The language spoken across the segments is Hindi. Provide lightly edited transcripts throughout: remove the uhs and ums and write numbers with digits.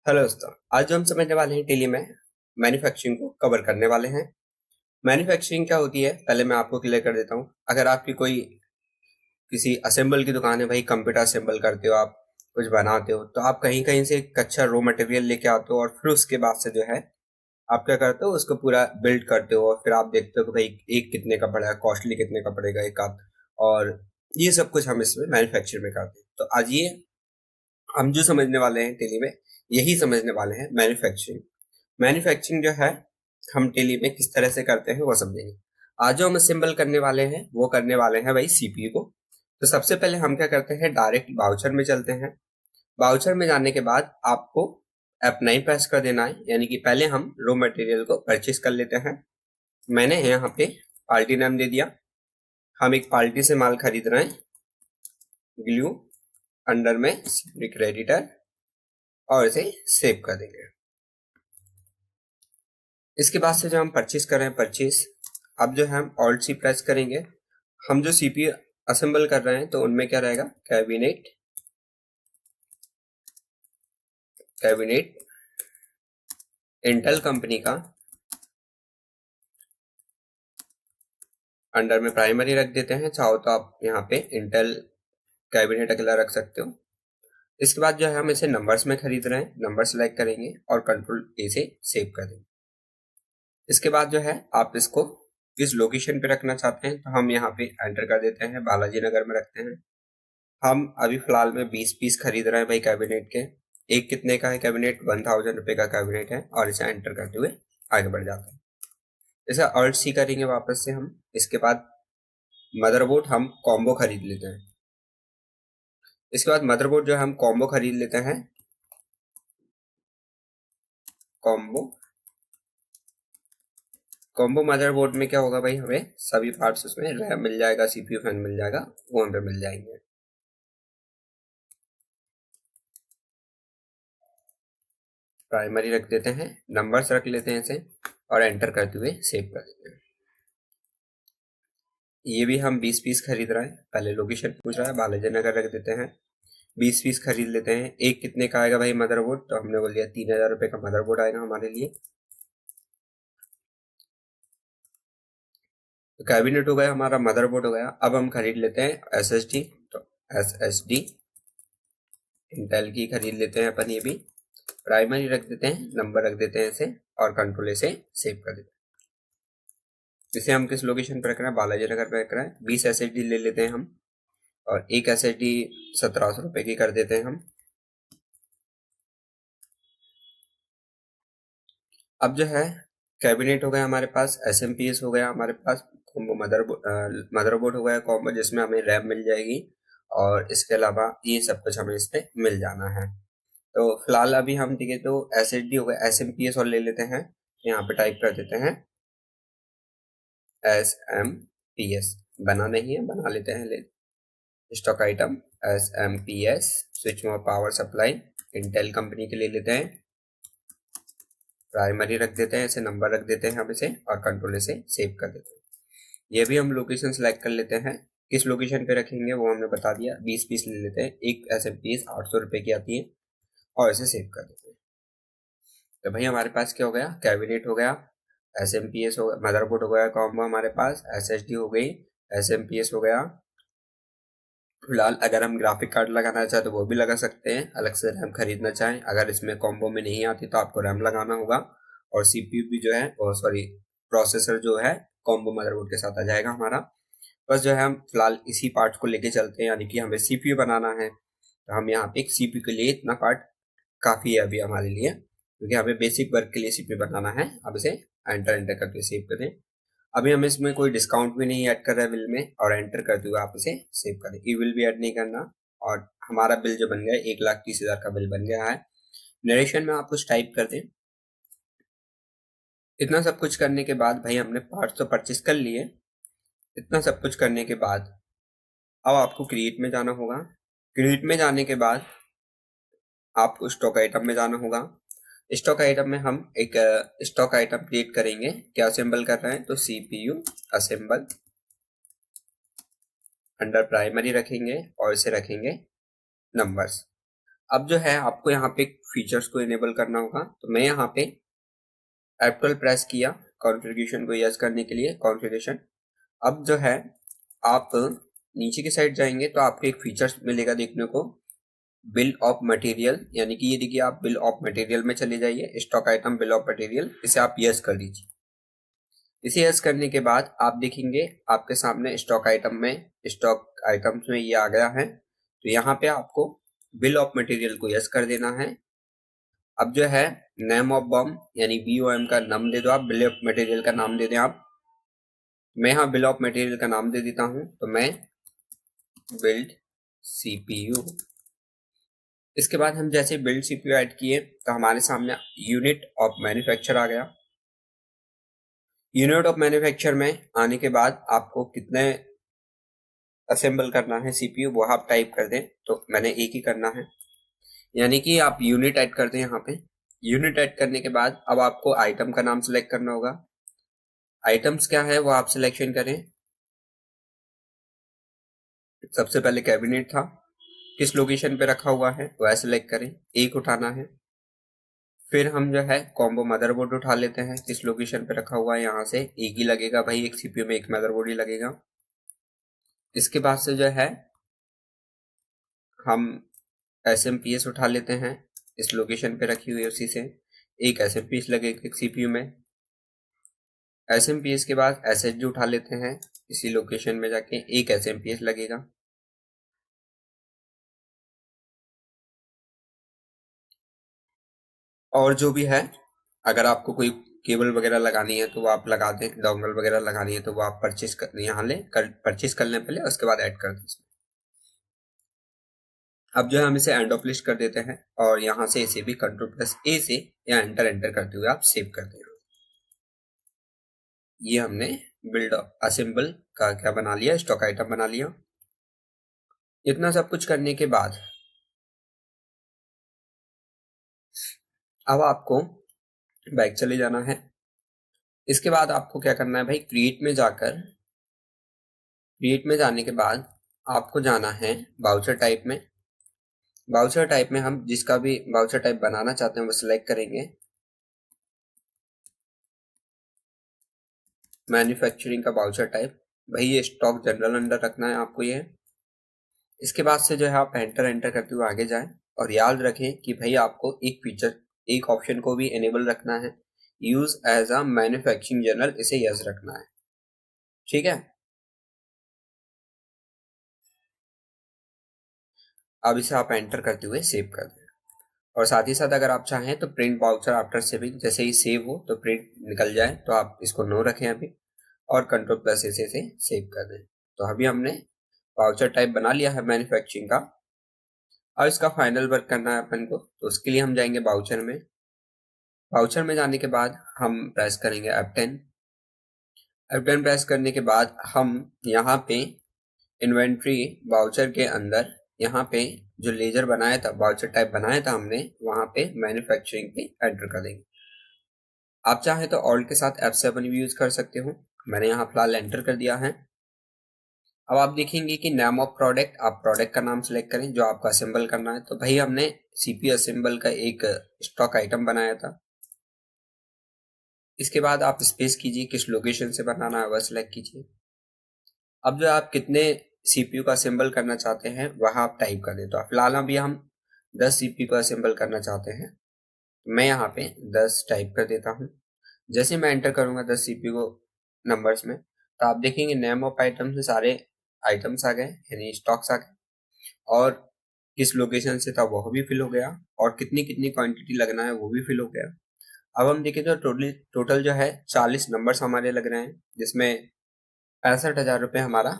हेलो दोस्तों, आज जो हम समझने वाले हैं टेली में मैन्युफैक्चरिंग को कवर करने वाले हैं। मैन्युफैक्चरिंग क्या होती है पहले मैं आपको क्लियर कर देता हूँ। अगर आपकी कोई किसी असेंबल की दुकान है, भाई कंप्यूटर असेंबल करते हो आप, कुछ बनाते हो, तो आप कहीं कहीं से कच्चा रॉ मटेरियल लेके आते हो और फिर उसके बाद से जो है आप क्या करते हो, उसको पूरा बिल्ड करते हो और फिर आप देखते हो कि भाई एक कितने का पड़ेगा, कॉस्टली कितने का पड़ेगा एक आध, और ये सब कुछ हम इसमें मैन्युफैक्चर में करते हैं। तो आज ये हम जो समझने वाले हैं टेली में, यही समझने वाले हैं मैन्युफैक्चरिंग। मैन्युफैक्चरिंग जो है हम टेली में किस तरह से करते हैं वो समझेंगे। आज जो हम असेंबल करने वाले हैं वो करने वाले हैं भाई सीपीयू को। तो सबसे पहले हम क्या करते हैं, डायरेक्ट बाउचर में चलते हैं। बाउचर में जाने के बाद आपको F9 प्रेस कर देना है, यानी कि पहले हम रॉ मटेरियल को परचेज कर लेते हैं। मैंने यहाँ पे पार्टी नाम दे दिया। हम एक पार्टी से माल खरीद रहे हैं, ग्लू अंडर में क्रेडिटर, और इसे सेव कर देंगे। इसके बाद से जो हम परचेज कर रहे हैं परचेज, अब जो है हम ऑल्ट सी प्रेस करेंगे। हम जो सीपीयू असेंबल कर रहे हैं तो उनमें क्या रहेगा, कैबिनेट, कैबिनेट इंटेल कंपनी का, अंडर में प्राइमरी रख देते हैं। चाहो तो आप यहाँ पे इंटेल कैबिनेट अकेला रख सकते हो। इसके बाद जो है हम इसे नंबर्स में खरीद रहे हैं, नंबर सेलेक्ट करेंगे और कंट्रोल ए से सेव कर देंगे। इसके बाद जो है आप इसको किस लोकेशन पे रखना चाहते हैं तो हम यहाँ पे एंटर कर देते हैं, बालाजी नगर में रखते हैं। हम अभी फिलहाल में 20 पीस खरीद रहे हैं भाई कैबिनेट के। एक कितने का है कैबिनेट, 1000 रुपए का कैबिनेट है, और इसे एंटर करते हुए आगे बढ़ जाते हैं। इसे ऑल्ट सी करेंगे वापस से हम। इसके बाद मदरबोर्ड हम कॉम्बो खरीद लेते हैं। इसके बाद मदरबोर्ड जो हम कॉम्बो खरीद लेते हैं, कॉम्बो। कॉम्बो मदरबोर्ड में क्या होगा भाई, हमें सभी पार्ट्स उसमें रैम मिल जाएगा, सीपीयू फैन मिल जाएगा, वो हमें मिल जाएंगे। प्राइमरी रख देते हैं, नंबर्स रख लेते हैं इसे, और एंटर करते हुए सेव कर देते हैं। ये भी हम 20 पीस खरीद रहे हैं, पहले लोकेशन पूछ रहा है, बालाजी नगर रख देते हैं। 20 पीस खरीद लेते हैं। एक कितने का आएगा भाई मदरबोर्ड, तो हमने बोल दिया 3000 रुपए का मदरबोर्ड आएगा हमारे लिए। तो कैबिनेट हो गया हमारा, मदरबोर्ड हो गया। अब हम खरीद लेते हैं एसएसडी। तो एसएसडी इंटेल की खरीद लेते हैं अपन, ये भी प्राइमरी रख देते हैं, नंबर रख देते हैं इसे, और कंट्रोल से सेव कर देते हैं। इसे हम किस लोकेशन पर रख रहे हैं, बालाजी नगर पर रख रहे हैं। 20 एसएसडी ले लेते हैं हम, और एक एसएसडी 1700 रुपए की कर देते हैं हम। अब जो है कैबिनेट हो गया हमारे पास, एसएमपीएस हो गया हमारे पास, कॉम्बो मदरबोर्ड हो गया कॉम्बो, जिसमें हमें रैम मिल जाएगी, और इसके अलावा ये सब कुछ हमें इस पे मिल जाना है। तो फिलहाल अभी हम ठीक है, तो एसएसडी हो गया, एसएमपीएस और ले लेते हैं। यहाँ पे टाइप कर देते हैं एसएमपीएस, बना नहीं है, बना लेते हैं। ले stock item SMPS, switch mode power supply, Intel company के ले लेते हैं। प्राइमरी रख देते हैं, इसे नंबर रख देते हैं हम इसे, और कंट्रोल से सेव कर देते हैं। ये भी हम लोकेशन सेलेक्ट कर लेते हैं, किस लोकेशन पे रखेंगे वो हमने बता दिया। 20 पीस ले लेते हैं, एक ऐसे पीस 800 रुपए की आती है, और इसे सेव कर देते हैं। तो भाई हमारे पास क्या हो गया, कैबिनेट हो गया, एस एम पी एस हो गया, मदरबोर्ड हो गया कॉम्बो हमारे पास, एस एस डी हो गई, एस एम पी एस हो गया। फिलहाल अगर हम ग्राफिक कार्ड लगाना चाहें तो वो भी लगा सकते हैं, अलग से रैम खरीदना चाहें, अगर इसमें कॉम्बो में नहीं आती तो आपको रैम लगाना होगा। और सीपीयू भी जो है, सॉरी, प्रोसेसर जो है कॉम्बो मदरबोर्ड के साथ आ जाएगा हमारा। बस जो है हम फिलहाल इसी पार्ट को लेके चलते हैं, यानी कि हमें सीपीयू बनाना है। तो हम यहाँ पे एक सीपीयू के लिए इतना पार्ट काफी है अभी हमारे लिए, क्योंकि हमें बेसिक वर्क के लिए सीपीयू बनाना है। अब इसे एंटर एंटर करके सेव करें। अभी हम इसमें कोई डिस्काउंट भी नहीं ऐड कर रहे हैं बिल में, और एंटर करते हुए आप इसे सेव करें। ई बिल भी ऐड नहीं करना, और हमारा बिल जो बन गया 1,30,000 का बिल बन गया है। नरेशन में आप कुछ टाइप कर दें। इतना सब कुछ करने के बाद भाई हमने पार्ट्स तो परचेस कर लिए। इतना सब कुछ करने के बाद अब आपको क्रिएट में जाना होगा। क्रिएट में जाने के बाद आपको स्टॉक आइटम में जाना होगा। स्टॉक आइटम में हम एक स्टॉक आइटम क्रिएट करेंगे। क्या असेंबल कर रहे हैं, तो सीपीयू असेंबल, अंडर प्राइमरी रखेंगे और इसे रखेंगे नंबर्स। अब जो है आपको यहाँ पे फीचर्स को इनेबल करना होगा, तो मैं यहाँ पे F12 प्रेस किया कॉन्फ़िगरेशन को यस करने के लिए, कॉन्फ़िगरेशन। अब जो है आप नीचे की साइड जाएंगे तो आपको एक फीचर्स मिलेगा देखने को, बिल ऑफ मटेरियल, यानी कि ये देखिए आप बिल ऑफ मटेरियल में चले जाइए, stock item bill of material, इसे आप यस कर दीजिए। इसे यस करने के बाद आप देखेंगे आपके सामने स्टॉक आइटम में, स्टॉक आइटम्स में ये आ गया है। तो यहाँ पे आपको बिल ऑफ मटेरियल को यस कर देना है। अब जो है नेम ऑफ बम यानी BOM का नाम दे दो आप, बिल ऑफ मटेरियल का नाम दे दें आप। मैं यहाँ बिल ऑफ मटेरियल का नाम दे देता हूँ, तो मैं बिल्ड CPU। इसके बाद हम जैसे बिल्ड CPU ऐड किए तो हमारे सामने यूनिट ऑफ मैन्युफैक्चर आ गया। यूनिट ऑफ मैन्युफैक्चर में आने के बाद आपको कितने असेंबल करना है CPU वो आप टाइप कर दें, तो मैंने एक ही करना है, यानी कि आप यूनिट ऐड कर दें यहाँ पे। यूनिट ऐड करने के बाद अब आपको आइटम का नाम सेलेक्ट करना होगा। आइटम्स क्या है वो आप सिलेक्शन करें। सबसे पहले कैबिनेट था, किस लोकेशन पे रखा हुआ है वह सिलेक्ट करें, एक उठाना है। फिर हम जो है कॉम्बो मदरबोर्ड उठा लेते हैं, किस लोकेशन पे रखा हुआ है, यहाँ से एक ही लगेगा भाई, एक CPU में एक मदरबोर्ड ही लगेगा। इसके बाद से जो है हम SMPS उठा लेते हैं, इस लोकेशन पे रखी हुई है उसी से एक SMPS लगेगा CPU में। SMPS के बाद SHG उठा लेते हैं, इसी लोकेशन में जाके एक SMPS लगेगा। और जो भी है, अगर आपको कोई केबल वगैरह लगानी है तो वो आप लगा दें, डोंगल वगैरह लगानी है तो वो आप परचेस कर यहाँ ले कर परचेस कर लें पहले, उसके बाद ऐड कर दें इसमें। अब जो है हम इसे एंड ऑफ लिस्ट कर देते हैं और यहाँ से इसे भी Ctrl+A से या एंटर करते हुए आप सेव कर दें। ये हमने बिल्ड असेंबल का क्या बना लिया, स्टॉक आइटम बना लिया। इतना सब कुछ करने के बाद अब आपको बैक चले जाना है। इसके बाद आपको क्या करना है भाई, क्रिएट में जाकर, क्रिएट में जाने के बाद आपको जाना है बाउचर टाइप में। बाउचर टाइप में हम जिसका भी बाउचर टाइप बनाना चाहते हैं वो सिलेक्ट करेंगे। मैन्युफैक्चरिंग का बाउचर टाइप, भाई ये स्टॉक जनरल अंडर रखना है आपको ये। इसके बाद से जो है आप एंटर करते हुए आगे जाएं और याद रखें कि भाई आपको एक फीचर, एक ऑप्शन को भी एनेबल रखना है, use as a manufacturing journal, इसे यस रखना है, ठीक है। अब इसे आप एंटर करते हुए सेव कर दें। और साथ ही साथ अगर आप चाहें तो प्रिंट वाउचर आफ्टर सेविंग, जैसे ही सेव हो तो प्रिंट निकल जाए तो आप इसको नो रखें अभी और Ctrl+A से सेव कर दें। तो अभी हमने वाउचर टाइप बना लिया है मैन्युफैक्चरिंग का। अब इसका फाइनल वर्क करना है अपन को, तो उसके लिए हम जाएंगे वाउचर में। वाउचर में जाने के बाद हम प्रेस करेंगे F10। F10 प्रेस करने के बाद हम यहाँ पे इन्वेंट्री वाउचर के अंदर, यहाँ पे जो लेजर बनाया था, वाउचर टाइप बनाया था हमने, वहां पे मैन्युफैक्चरिंग पे एंटर कर देंगे। आप चाहे तो ऑल्ट के साथ F7 भी यूज कर सकते हो, मैंने यहाँ फिलहाल एंटर कर दिया है। अब आप देखेंगे कि नाम ऑफ प्रोडक्ट, आप प्रोडक्ट का नाम सेलेक्ट करें जो आपको असेंबल करना है। तो भाई हमने CPU असेंबल का एक स्टॉक आइटम बनाया था। इसके बाद आप स्पेस कीजिए, किस लोकेशन से बनाना है वह सिलेक्ट कीजिए। अब जो आप कितने CPU का असेंबल करना चाहते हैं वह आप टाइप कर दें। तो फिलहाल अभी हम 10 CPU का असेंबल करना चाहते हैं, मैं यहाँ पे 10 टाइप कर देता हूँ। जैसे मैं एंटर करूंगा 10 CPU को नंबर्स में, तो आप देखेंगे नेम ऑफ आइटम्स में सारे आइटम्स आ गए, यानी स्टॉक्स आ गए, और किस लोकेशन से था वो भी फिल हो गया, और कितनी कितनी क्वांटिटी लगना है वो भी फिल हो गया। अब हम देखें तो टोटल जो है 40 नंबर्स हमारे लग रहे हैं, जिसमें 65,000 रुपये हमारा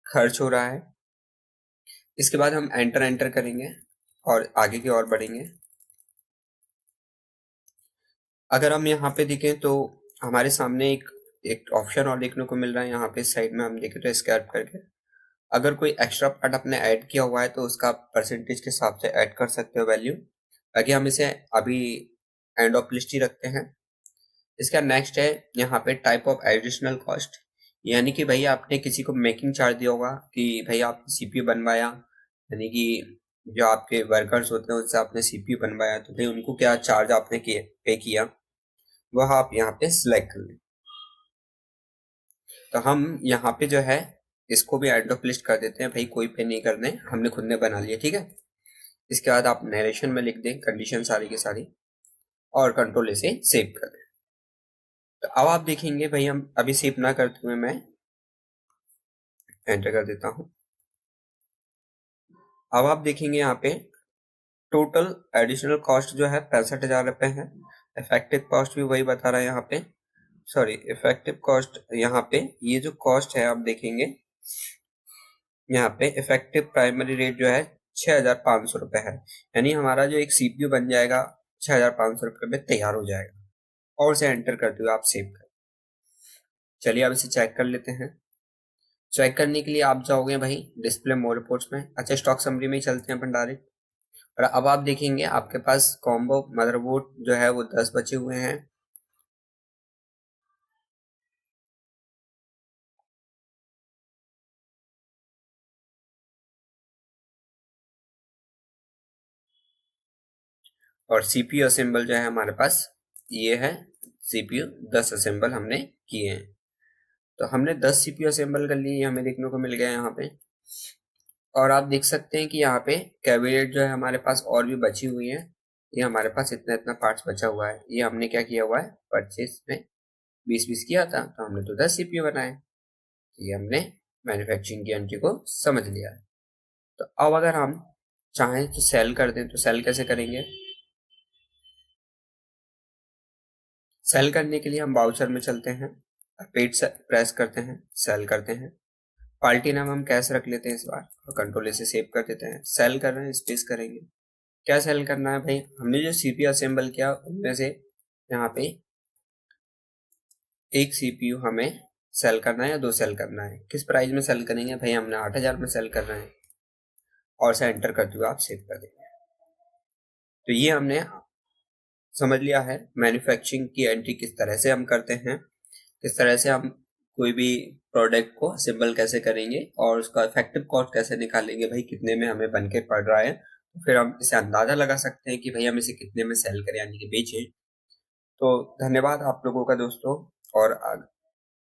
खर्च हो रहा है। इसके बाद हम एंटर करेंगे और आगे की ओर बढ़ेंगे। अगर हम यहाँ पे देखें तो हमारे सामने एक एक ऑप्शन और देखने को मिल रहा है, यहाँ पे साइड में हम देखें तो स्क्रैप करके, अगर कोई एक्स्ट्रा पार्ट आपने ऐड किया हुआ है तो उसका परसेंटेज के हिसाब से ऐड कर सकते हो वैल्यू। बाकी हम इसे अभी एंड ऑफ लिस्ट ही रखते हैं। इसका नेक्स्ट है यहाँ पे टाइप ऑफ एडिशनल कॉस्ट, यानी कि भाई आपने किसी को मेकिंग चार्ज दिया होगा कि भाई आप CPU बनवाया, यानी कि जो आपके वर्कर्स होते हैं उनसे आपने सीपीयू बनवाया तो भाई उनको क्या चार्ज आपने पे किया वह आप यहाँ पे सिलेक्ट कर लें। तो हम यहाँ पे जो है इसको भी एंड ऑफ लिस्ट कर देते हैं, भाई कोई पे नहीं करने, हमने खुद ने बना लिया, ठीक है। इसके बाद आप नरेशन में लिख दें कंडीशन सारी की सारी और कंट्रोल इसे सेव कर दें। तो अब आप देखेंगे भाई, हम अभी सेव ना करते हुए मैं एंटर कर देता हूं। अब आप देखेंगे यहाँ पे टोटल एडिशनल कॉस्ट जो है 65,000 रुपये है। इफेक्टिव कॉस्ट भी वही बता रहा है यहाँ पे, सॉरी इफेक्टिव कॉस्ट यहाँ पे ये जो कॉस्ट है आप देखेंगे यहाँ पे इफेक्टिव प्राइमरी रेट जो है 6,500 रुपये है। यानी हमारा जो एक सीपीयू बन जाएगा 6,500 रुपये में तैयार हो जाएगा। और उसे एंटर करते हुए आप सेव कर, चलिए अब इसे चेक कर लेते हैं। चेक करने के लिए आप जाओगे भाई डिस्प्ले मोर रिपोर्ट्स में, अच्छा स्टॉक समरी में ही चलते हैं अपन डायरेक्ट। और अब आप देखेंगे आपके पास कॉम्बो मदरबोर्ड जो है वो 10 बचे हुए हैं। और सीपीयू असेंबल जो है हमारे पास ये है, सीपीयू 10 असेंबल हमने किए हैं। तो हमने 10 सीपीयू असेंबल कर लिए, हमें देखने को मिल गया यहाँ पे। और आप देख सकते हैं कि यहाँ पे कैबिनेट जो है हमारे पास और भी बची हुई है। ये हमारे पास इतना इतना पार्ट्स बचा हुआ है, ये हमने क्या किया हुआ है परचेज में 20-20 किया था, तो हमने तो 10 सीपीयू बनाए। ये हमने मैन्युफैक्चरिंग की एंट्री को समझ लिया है। तो अब अगर हम चाहें तो सेल कर दें, तो सेल कैसे करेंगे। सेल करने के लिए हम बाउचर में चलते हैं, पेज प्रेस करते हैं, सेल करते हैं। पार्टी नाम हम कैश रख लेते हैं इस बार और कंट्रोल से सेव कर देते हैं। सेल कर रहे हैं, स्पेस करेंगे। क्या सेल करना है भाई, हमने जो सीपीयू असेंबल किया उनमें से यहाँ पे एक सीपीयू हमें सेल करना है या 2 सेल करना है। किस प्राइस में सेल करेंगे भाई, हमने 8,000 में सेल करना है और से एंटर करते हुए आप सेव कर देंगे। तो ये हमने समझ लिया है मैन्युफैक्चरिंग की एंट्री किस तरह से हम करते हैं, किस तरह से हम कोई भी प्रोडक्ट को असेंबल कैसे करेंगे और उसका इफेक्टिव कॉस्ट कैसे निकालेंगे भाई, कितने में हमें बन के पड़ रहा है। तो फिर हम इसे अंदाजा लगा सकते हैं कि भाई हम इसे कितने में सेल करें यानी कि बेचें। तो धन्यवाद आप लोगों का दोस्तों, और